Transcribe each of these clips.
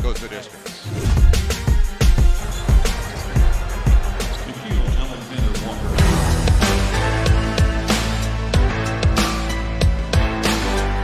goes the distance.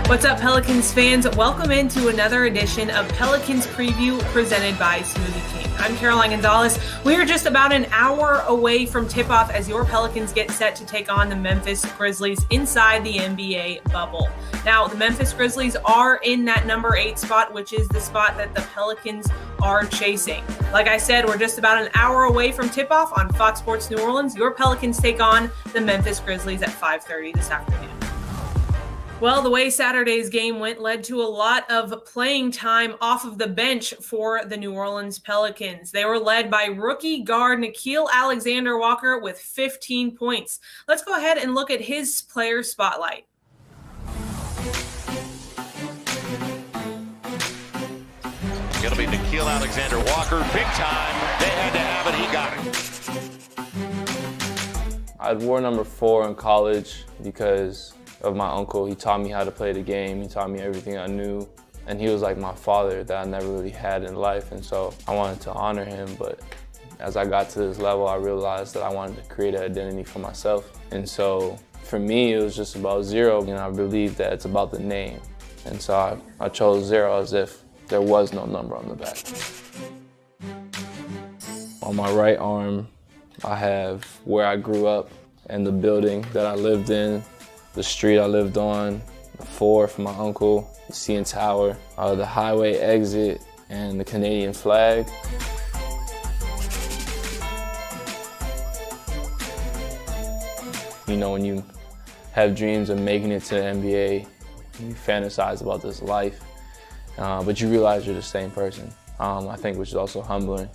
What's up, Pelicans fans? Welcome into another edition of Pelicans Preview presented by Smoothie King. I'm Caroline Gonzalez. We are just about an hour away from tip-off as your Pelicans get set to take on the Memphis Grizzlies inside the NBA bubble. Now, the Memphis Grizzlies are in that number 8 spot, which is the spot that the Pelicans are chasing. Like I said, we're just about an hour away from tip-off on Fox Sports New Orleans. Your Pelicans take on the Memphis Grizzlies at 5:30 this afternoon. Well, the way Saturday's game went led to a lot of playing time off of the bench for the New Orleans Pelicans. They were led by rookie guard Nickeil Alexander-Walker with 15 points. Let's go ahead and look at his player spotlight. It'll be Nickeil Alexander-Walker, big time. They had to have it, he got it. I wore number 4 in college because of my uncle. He taught me how to play the game. He taught me everything I knew. And he was like my father that I never really had in life. And so I wanted to honor him. But as I got to this level, I realized that I wanted to create an identity for myself. And so for me, it was just about 0. And I believe that it's about the name. And so I chose 0 as if there was no number on the back. On my right arm, I have where I grew up and the building that I lived in, the street I lived on, the 4 from my uncle, the CN Tower, the highway exit, and the Canadian flag. You know, when you have dreams of making it to the NBA, you fantasize about this life, but you realize you're the same person, I think, which is also humbling.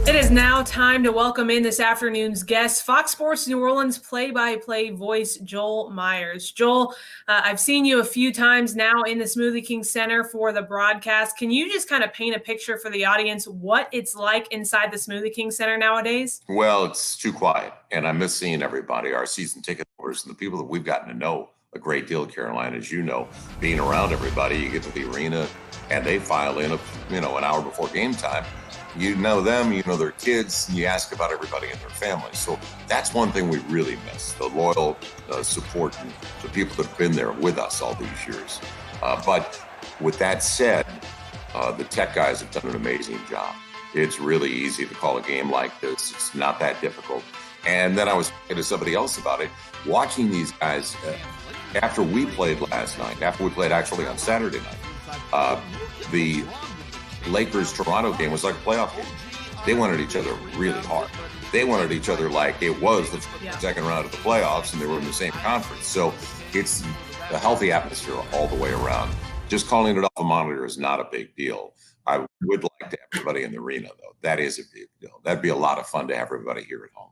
It is now time to welcome in this afternoon's guest, Fox Sports New Orleans play-by-play voice, Joel Meyers. Joel, I've seen you a few times now in the Smoothie King Center for the broadcast. Can you just kind of paint a picture for the audience what it's like inside the Smoothie King Center nowadays? Well, it's too quiet, and I miss seeing everybody, our season ticket holders, and the people that we've gotten to know a great deal, Caroline, as you know, being around everybody. You get to the arena, and they file in, an hour before game time. You know them, you know their kids, and you ask about everybody and their families. So that's one thing we really miss, the loyal support and the people that have been there with us all these years. But with that said, the tech guys have done an amazing job. It's really easy to call a game like this. It's not that difficult. And then I was talking to somebody else about it, watching these guys after we played last night, after we played actually on Saturday night, the Lakers-Toronto game was like a playoff game. They wanted each other really hard. They wanted each other like it was the second round of the playoffs, and they were in the same conference. So it's a healthy atmosphere all the way around. Just calling it off a monitor is not a big deal. I would like to have everybody in the arena, though. That is a big deal. That'd be a lot of fun to have everybody here at home.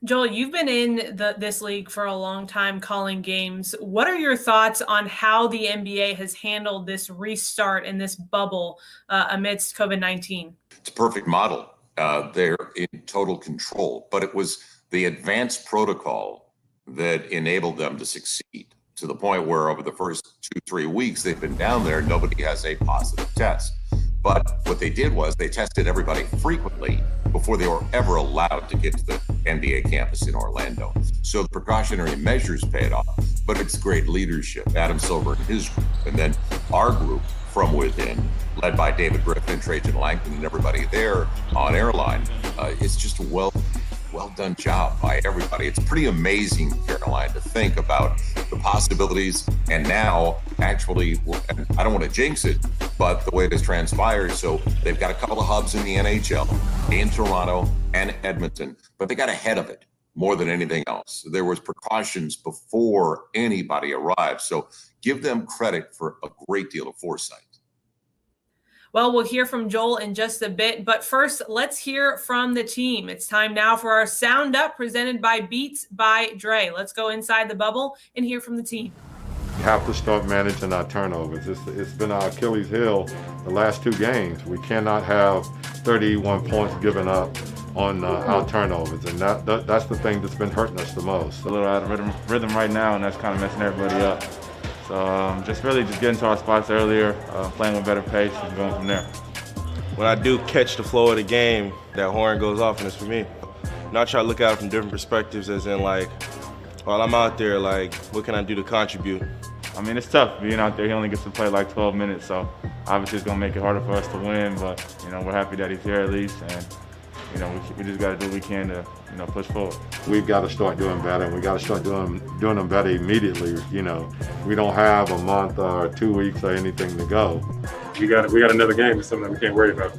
Joel, you've been in this league for a long time calling games. What are your thoughts on how the NBA has handled this restart in this bubble amidst COVID-19? It's a perfect model. They're in total control, but it was the advanced protocol that enabled them to succeed to the point where over the first 2-3 weeks they've been down there, nobody has a positive test. But what they did was they tested everybody frequently before they were ever allowed to get to the NBA campus in Orlando. So the precautionary measures paid off, but it's great leadership. Adam Silver and his group, and then our group from within, led by David Griffin, Trajan Langton, and everybody there on airline. It's just a well done job by everybody. It's pretty amazing, Caroline, to think about the possibilities. And now, actually, I don't want to jinx it, but the way it has transpired, so they've got a couple of hubs in the NHL, in Toronto and Edmonton, but they got ahead of it more than anything else. There was precautions before anybody arrived. So give them credit for a great deal of foresight. Well, we'll hear from Joel in just a bit, but first, let's hear from the team. It's time now for our Sound Up presented by Beats by Dre. Let's go inside the bubble and hear from the team. We have to start managing our turnovers. It's been our Achilles heel the last 2 games. We cannot have 31 points given up on our turnovers, and that's the thing that's been hurting us the most. A little out of rhythm right now, and that's kind of messing everybody up. just really just getting to our spots earlier, playing with better pace and going from there. When I do catch the flow of the game, that horn goes off and it's for me. And I try to look at it from different perspectives, as in like, while I'm out there, like, what can I do to contribute? I mean, it's tough being out there. He only gets to play like 12 minutes, so obviously it's going to make it harder for us to win, but, we're happy that he's here at least, and, we just got to do what we can to, push forward. We've got to start doing better, and we got to start doing them better immediately. We don't have a month or 2 weeks or anything to go. We got another game. It's something that we can't worry about.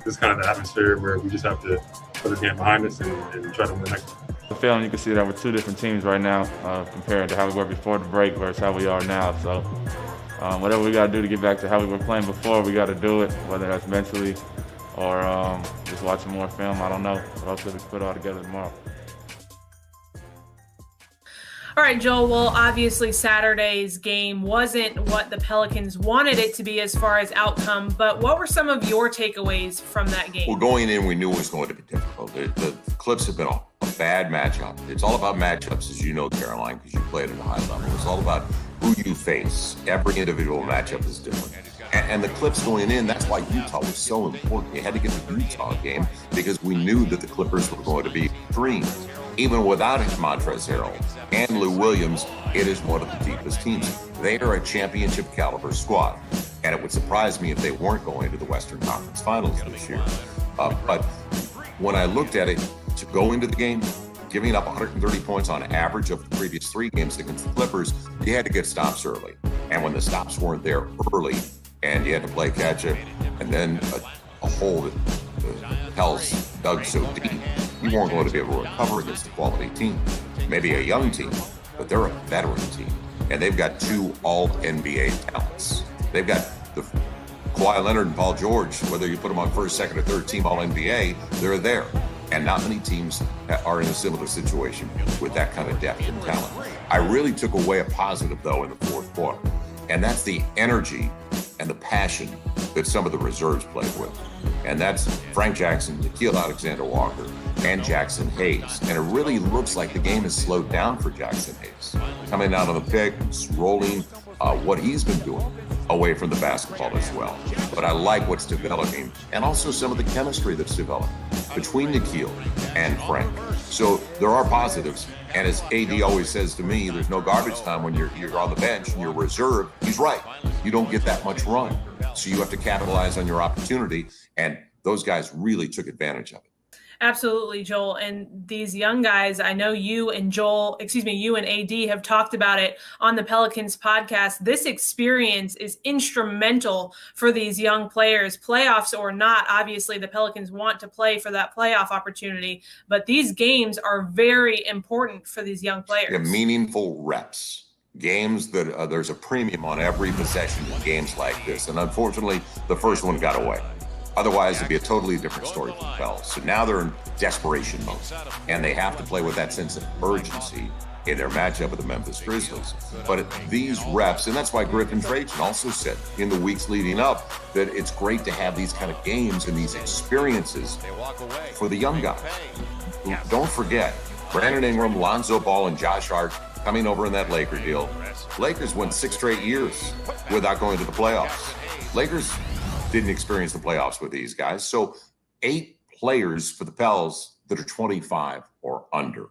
This is kind of the atmosphere where we just have to put the game behind us and try to win the next one. The feeling, you can see that we're two different teams right now, compared to how we were before the break versus how we are now. So whatever we got to do to get back to how we were playing before, we got to do it, whether that's mentally or just watching more film. I don't know. But hopefully we can put it all together tomorrow. All right, Joel. Well, obviously Saturday's game wasn't what the Pelicans wanted it to be as far as outcome, but what were some of your takeaways from that game? Well, going in, we knew it was going to be difficult. The Clips have been a bad matchup. It's all about matchups, as you know, Caroline, because you played at a high level. It's all about who you face. Every individual matchup is different. And the Clips going in, that's why Utah was so important. You had to get the Utah game because we knew that the Clippers were going to be extreme. Even without Montrezl Harrell and Lou Williams, it is one of the deepest teams. They are a championship caliber squad. And it would surprise me if they weren't going to the Western Conference Finals this year. But when I looked at it, to go into the game, giving up 130 points on average of the previous 3 games against the Clippers, you had to get stops early. And when the stops weren't there early, and you had to play catch up, and then a hole that the Pels dug so deep, you weren't going to be able to recover against a quality team. Maybe a young team, but they're a veteran team. And they've got 2 all-NBA talents. They've got the Kawhi Leonard and Paul George, whether you put them on first, second, or third team all-NBA, they're there. And not many teams are in a similar situation with that kind of depth and talent. I really took away a positive, though, in the fourth quarter. And that's the energy and the passion that some of the reserves played with. And that's Frank Jackson, Nickeil Alexander-Walker, and Jackson Hayes. And it really looks like the game has slowed down for Jackson Hayes. Coming out on the pick, rolling, what he's been doing away from the basketball as well. But I like what's developing, and also some of the chemistry that's developed between Nickeil and Frank. So there are positives. And as AD always says to me, there's no garbage time when you're on the bench and you're reserved. He's right. You don't get that much run. So you have to capitalize on your opportunity. And those guys really took advantage of it. Absolutely, Joel. And these young guys, I know you and you and AD have talked about it on the Pelicans podcast. This experience is instrumental for these young players, playoffs or not. Obviously, the Pelicans want to play for that playoff opportunity, but these games are very important for these young players. Yeah, meaningful reps. Games that there's a premium on every possession in games like this. And unfortunately, the first one got away. Otherwise, it'd be a totally different story for the Pels. So now they're in desperation mode, and they have to play with that sense of urgency in their matchup with the Memphis Grizzlies. But these reps, and that's why Griffin Trajan also said in the weeks leading up that it's great to have these kind of games and these experiences for the young guys. Don't forget, Brandon Ingram, Lonzo Ball, and Josh Hart coming over in that Laker deal. Lakers went 6 straight years without going to the playoffs. Lakers didn't experience the playoffs with these guys. So 8 players for the Pels that are 25 or under.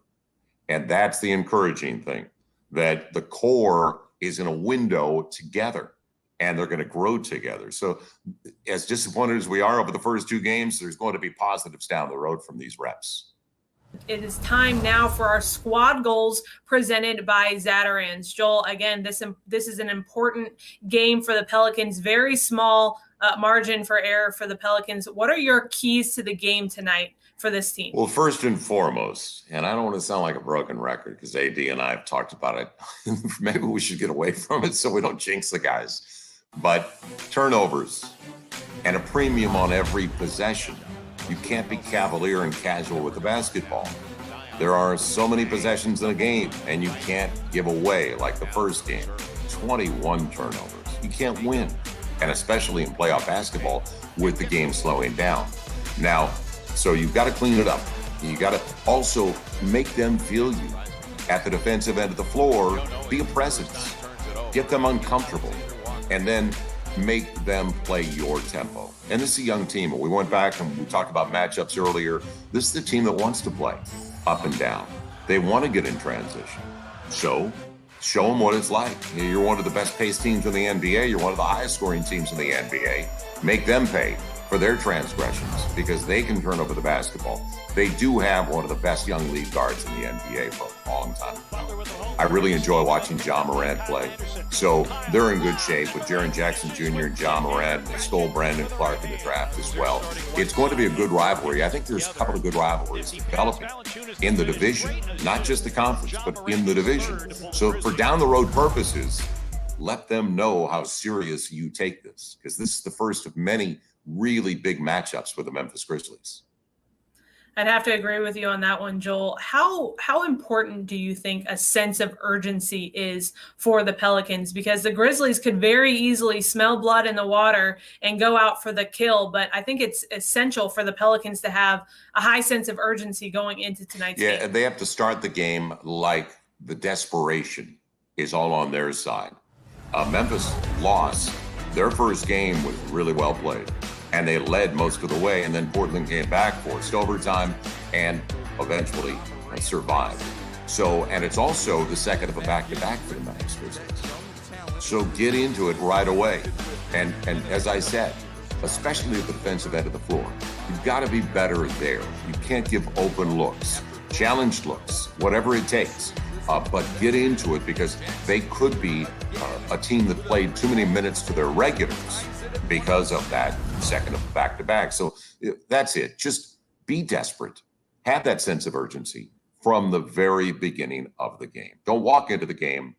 And that's the encouraging thing, that the core is in a window together and they're going to grow together. So as disappointed as we are over the first 2 games, there's going to be positives down the road from these reps. It is time now for our squad goals presented by Zatarans. Joel, again, this is an important game for the Pelicans. Very small margin for error for the Pelicans. What are your keys to the game tonight for this team? Well, first and foremost, and I don't want to sound like a broken record because AD and I have talked about it. Maybe we should get away from it so we don't jinx the guys. But turnovers and a premium on every possession. You can't be cavalier and casual with the basketball. There are so many possessions in a game, and you can't give away, like the first game, 21 turnovers. You can't win, and especially in playoff basketball with the game slowing down. Now, so you've got to clean it up. You got to also make them feel you. At the defensive end of the floor, be a presence. get them uncomfortable, and then make them play your tempo. And this is a young team. We went back and we talked about matchups earlier. This is the team that wants to play up and down. They want to get in transition. So show them what it's like. You're one of the best paced teams in the NBA. You're one of the highest scoring teams in the NBA. Make them pay for their transgressions because they can turn over the basketball. They do have one of the best young lead guards in the NBA for a long time. I really enjoy watching Ja Morant play. So they're in good shape with Jaren Jackson Jr. and Ja Morant. They stole Brandon Clark in the draft as well. It's going to be a good rivalry. I think there's a couple of good rivalries developing in the division, not just the conference, but in the division. So for down the road purposes, let them know how serious you take this, because this is the first of many really big matchups with the Memphis Grizzlies. I'd have to agree with you on that one, Joel. How important do you think a sense of urgency is for the Pelicans? Because the Grizzlies could very easily smell blood in the water and go out for the kill, but I think it's essential for the Pelicans to have a high sense of urgency going into tonight's game. Yeah, they have to start the game like the desperation is all on their side. Memphis lost. Their first game was really well played, and they led most of the way, and then Portland came back, forced overtime, and eventually survived. So, and it's also the second of a back-to-back for the Memphis Grizzlies. So get into it right away. And as I said, especially at the defensive end of the floor, you've got to be better there. You can't give open looks, challenged looks, whatever it takes. But get into it, because they could be a team that played too many minutes to their regulars because of that second of back-to-back. So that's it. Just be desperate. Have that sense of urgency from the very beginning of the game. Don't walk into the game,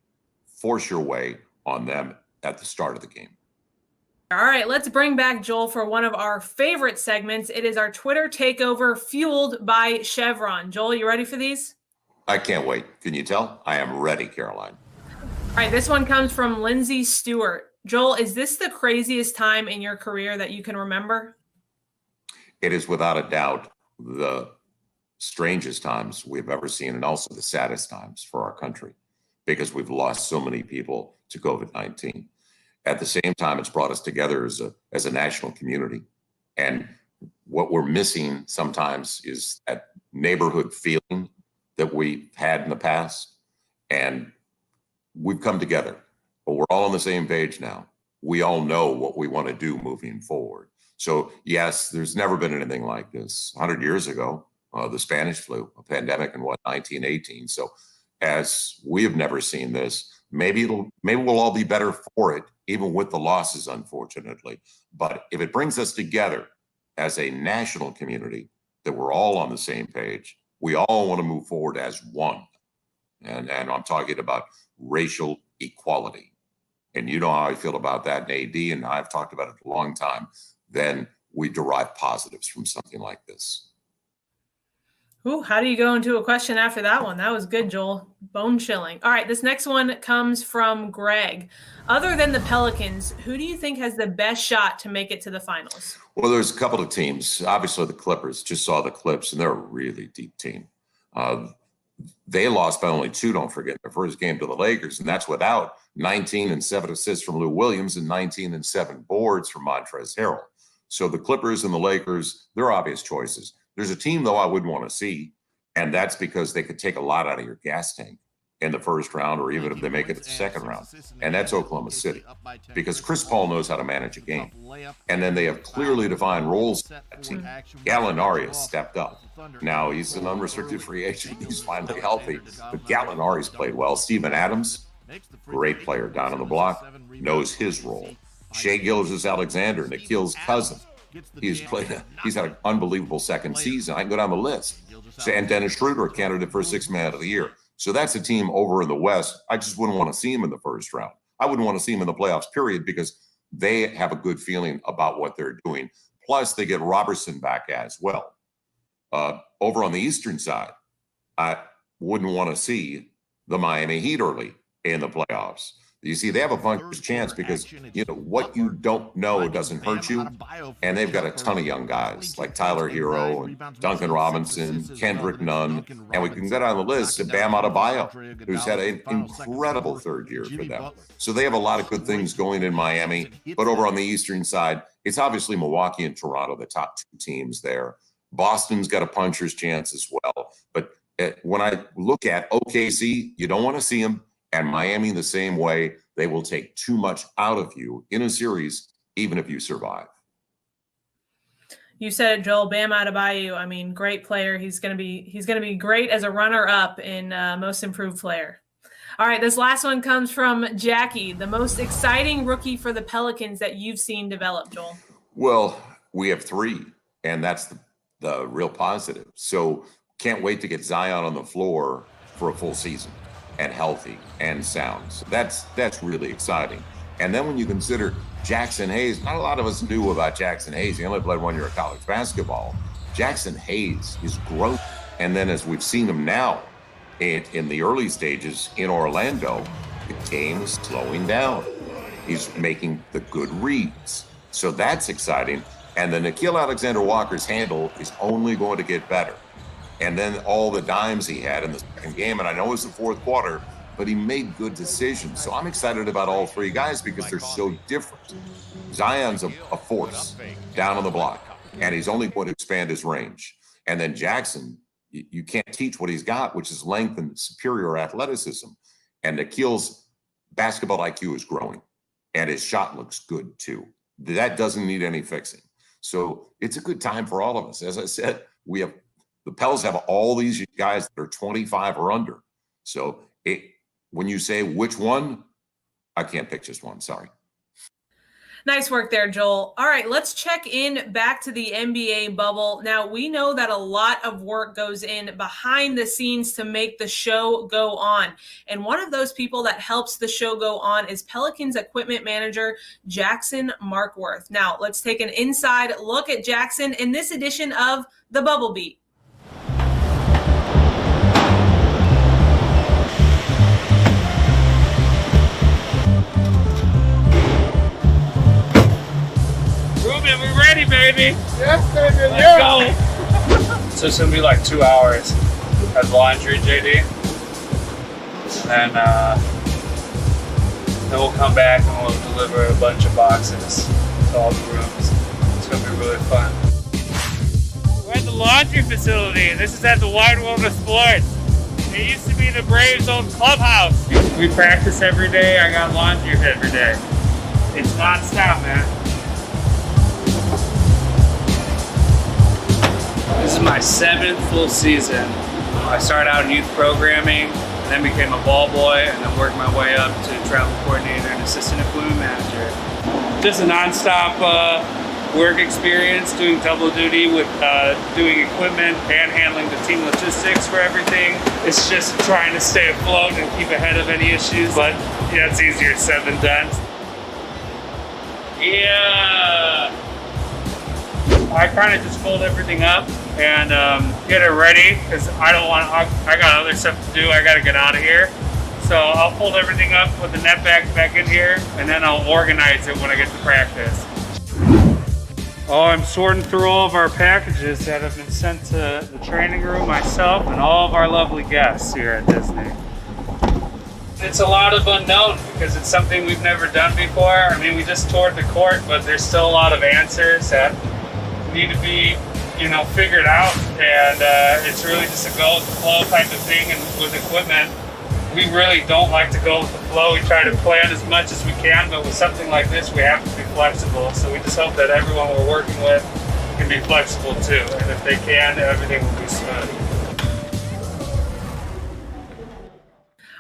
force your way on them at the start of the game. All right, let's bring back Joel for one of our favorite segments. It is our Twitter takeover fueled by Chevron. Joel, you ready for these? I can't wait. Can you tell? I am ready, Caroline. All right, this one comes from Lindsay Stewart. Joel, is this the craziest time in your career that you can remember? It is without a doubt the strangest times we've ever seen, and also the saddest times for our country, because we've lost so many people to COVID-19. At the same time, it's brought us together as a national community. And what we're missing sometimes is that neighborhood feeling that we've had in the past. And we've come together, but we're all on the same page now. We all know what we want to do moving forward. So yes, there's never been anything like this. 100 years ago, the Spanish flu, a pandemic in 1918. So as we have never seen this, maybe we'll all be better for it, even with the losses, unfortunately. But if it brings us together as a national community, that we're all on the same page, we all want to move forward as one. And I'm talking about racial equality. And you know how I feel about that, and AD, and I've talked about it a long time. Then we derive positives from something like this. Ooh, how do you go into a question after that one? That was good, Joel. Bone chilling. All right, this next one comes from Greg. Other than the Pelicans, who do you think has the best shot to make it to the finals? Well, there's a couple of teams. Obviously, the Clippers. Just saw the Clips, and they're a really deep team. They lost by only 2, don't forget, their first game to the Lakers, and that's without 19 and 7 assists from Lou Williams and 19 and 7 boards from Montrezl Harrell. So the Clippers and the Lakers, they're obvious choices. There's a team, though, I wouldn't want to see, and that's because they could take a lot out of your gas tank in the first round, or even if they make it to the second round, and that's Oklahoma City, because Chris Paul knows how to manage a game, and then they have clearly defined roles in that team. Gallinari has stepped up. Now he's an unrestricted free agent. He's finally healthy, but Gallinari's played well. Steven Adams, great player down on the block, knows his role. Shai Gilgeous-Alexander, Nikhil's cousin. He's had an unbelievable second season. I can go down the list. And Dennis Schroeder, a candidate for 6th Man of the Year. So that's a team over in the West. I just wouldn't want to see him in the first round. I wouldn't want to see him in the playoffs, period, because they have a good feeling about what they're doing. Plus, they get Robertson back as well. Over on the Eastern side, I wouldn't want to see the Miami Heat early in the playoffs. You see, they have a puncher's chance because, what you don't know doesn't hurt you. And they've got a ton of young guys like Tyler Hero and Duncan Robinson, Kendrick Nunn. And we can get on the list Bam Adebayo, who's had an incredible third year for them. So they have a lot of good things going in Miami. But over on the Eastern side, it's obviously Milwaukee and Toronto, the top two teams there. Boston's got a puncher's chance as well. But when I look at OKC, you don't want to see them. And Miami the same way. They will take too much out of you in a series, even if you survive. You said it, Joel. Bam Adebayo. I mean, great player. He's gonna be great as a runner-up in Most Improved Player. All right, this last one comes from Jackie. The most exciting rookie for the Pelicans that you've seen develop, Joel? Well, we have 3, and that's the real positive. So can't wait to get Zion on the floor for a full season and healthy and sound. So that's really exciting. And then when you consider Jackson Hayes, not a lot of us knew about Jackson Hayes. He only played 1 year of college basketball. Jackson Hayes is growth. And then as we've seen him now in the early stages in Orlando, the game is slowing down. He's making the good reads. So that's exciting. And then Nickeil Alexander-Walker's handle is only going to get better. And then all the dimes he had in the second game, and I know it was the fourth quarter, but he made good decisions. So I'm excited about all 3 guys because they're so different. Zion's a force down on the block, and he's only going to expand his range. And then Jackson, you can't teach what he's got, which is length and superior athleticism. And Nikhil's basketball IQ is growing, and his shot looks good too. That doesn't need any fixing. So it's a good time for all of us. As I said, the Pels have all these guys that are 25 or under. So when you say which one, I can't pick just one. Sorry. Nice work there, Joel. All right, let's check in back to the NBA bubble. Now, we know that a lot of work goes in behind the scenes to make the show go on. And one of those people that helps the show go on is Pelicans equipment manager Jackson Markworth. Now, let's take an inside look at Jackson in this edition of The Bubble Beat. We're ready, baby. Yes, baby. Let's go. So it's gonna be like 2 hours of laundry, JD, and then we'll come back and we'll deliver a bunch of boxes to all the rooms. It's gonna be really fun. We're at the laundry facility. This is at the Wide World of Sports. It used to be the Braves' old clubhouse. We practice every day. I got laundry every day. It's nonstop, man. This is my 7th full season. I started out in youth programming, and then became a ball boy, and then worked my way up to travel coordinator and assistant equipment manager. Just a nonstop work experience, doing double duty with doing equipment and handling the team logistics for everything. It's just trying to stay afloat and keep ahead of any issues, but yeah, it's easier said than done. Yeah. I kind of just fold everything up and get it ready because I got other stuff to do. I got to get out of here. So I'll fold everything up, put the net back in here, and then I'll organize it when I get to practice. Oh, I'm sorting through all of our packages that have been sent to the training room, myself, and all of our lovely guests here at Disney. It's a lot of unknown because it's something we've never done before. I mean, we just toured the court, but there's still a lot of answers that need to be, figured out, and it's really just a go with the flow type of thing. And with equipment, we really don't like to go with the flow. We try to plan as much as we can, but with something like this, we have to be flexible. So we just hope that everyone we're working with can be flexible too, and if they can, everything will be smooth.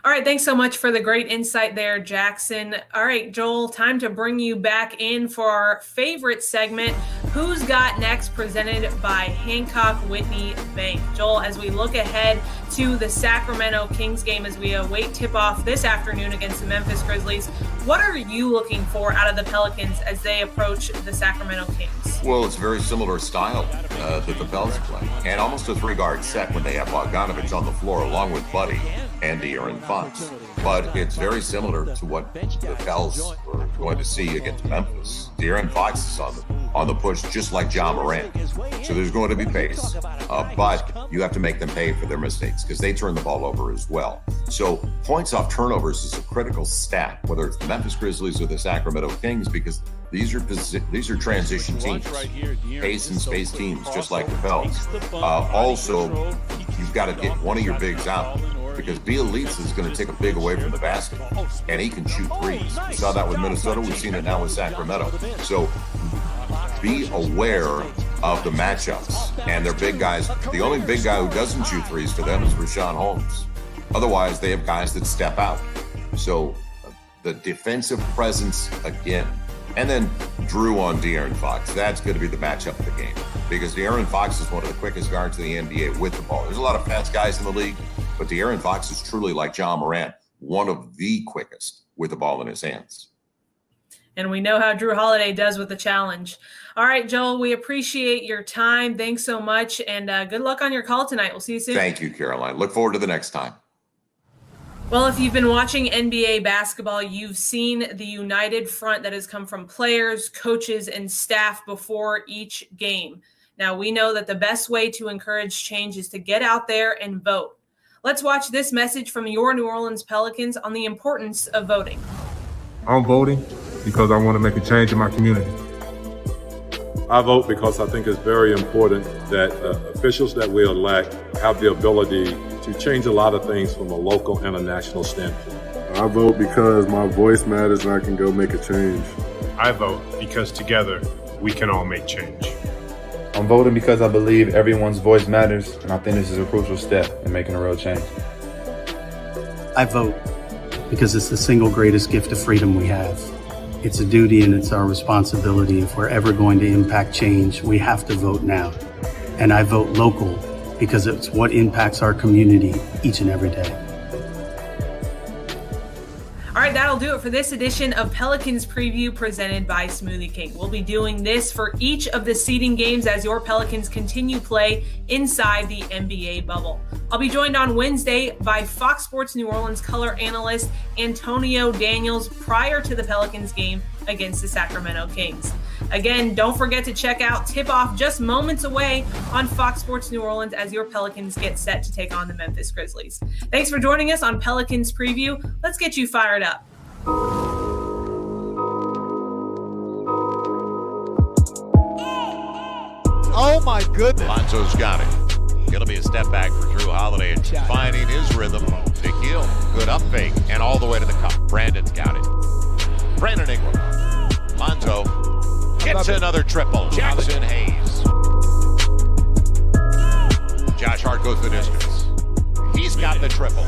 All right, thanks so much for the great insight there, Jackson. All right, Joel, time to bring you back in for our favorite segment, Who's Got Next, presented by Hancock Whitney Bank. Joel, as we look ahead to the Sacramento Kings game as we await tip-off this afternoon against the Memphis Grizzlies, what are you looking for out of the Pelicans as they approach the Sacramento Kings? Well, it's very similar style that the Pels play, and almost a three-guard set when they have Bogdanovich on the floor along with Buddy and De'Aaron Fox. But it's very similar to what the Pels are going to see against Memphis. De'Aaron Fox is on the push, just like Ja Morant. So there's going to be pace, but you have to make them pay for their mistakes because they turn the ball over as well. So points off turnovers is a critical stat, whether it's the Memphis Grizzlies or the Sacramento Kings, because these are transition teams, pace and space teams, just like the Pels. Also, you've got to get one of your bigs out, because Bielitsa is going to take a big away from the basket, and he can shoot threes. We saw that with Minnesota. We've seen it now with Sacramento. So be aware of the matchups and their big guys. The only big guy who doesn't shoot threes for them is Rashawn Holmes. Otherwise, they have guys that step out. So the defensive presence again. And then Drew on De'Aaron Fox. That's going to be the matchup of the game, because De'Aaron Fox is one of the quickest guards in the NBA with the ball. There's a lot of fast guys in the league, but De'Aaron Fox is truly, like Ja Morant, one of the quickest with the ball in his hands. And we know how Drew Holiday does with the challenge. All right, Joel, we appreciate your time. Thanks so much, and good luck on your call tonight. We'll see you soon. Thank you, Caroline. Look forward to the next time. Well, if you've been watching NBA basketball, you've seen the united front that has come from players, coaches, and staff before each game. Now, we know that the best way to encourage change is to get out there and vote. Let's watch this message from your New Orleans Pelicans on the importance of voting. I'm voting because I want to make a change in my community. I vote because I think it's very important that officials that we elect have the ability to change a lot of things from a local and a national standpoint. I vote because my voice matters and I can go make a change. I vote because together we can all make change. I'm voting because I believe everyone's voice matters, and I think this is a crucial step in making a real change. I vote because it's the single greatest gift of freedom we have. It's a duty and it's our responsibility. If we're ever going to impact change, we have to vote now. And I vote local because it's what impacts our community each and every day. All right, that'll do it for this edition of Pelicans Preview presented by Smoothie King. We'll be doing this for each of the seeding games as your Pelicans continue play inside the NBA bubble. I'll be joined on Wednesday by Fox Sports New Orleans color analyst Antonio Daniels prior to the Pelicans game against the Sacramento Kings. Again, don't forget to check out Tip-Off just moments away on Fox Sports New Orleans as your Pelicans get set to take on the Memphis Grizzlies. Thanks for joining us on Pelicans Preview. Let's get you fired up. Oh my goodness. Lonzo's got it. Gonna be a step back for Drew Holiday and finding his rhythm. Nikhil, good up fake and all the way to the cup. Brandon's got it. Brandon Ingram. Lonzo gets another triple. Jackson Hayes. Josh Hart goes the distance. He's got the triple.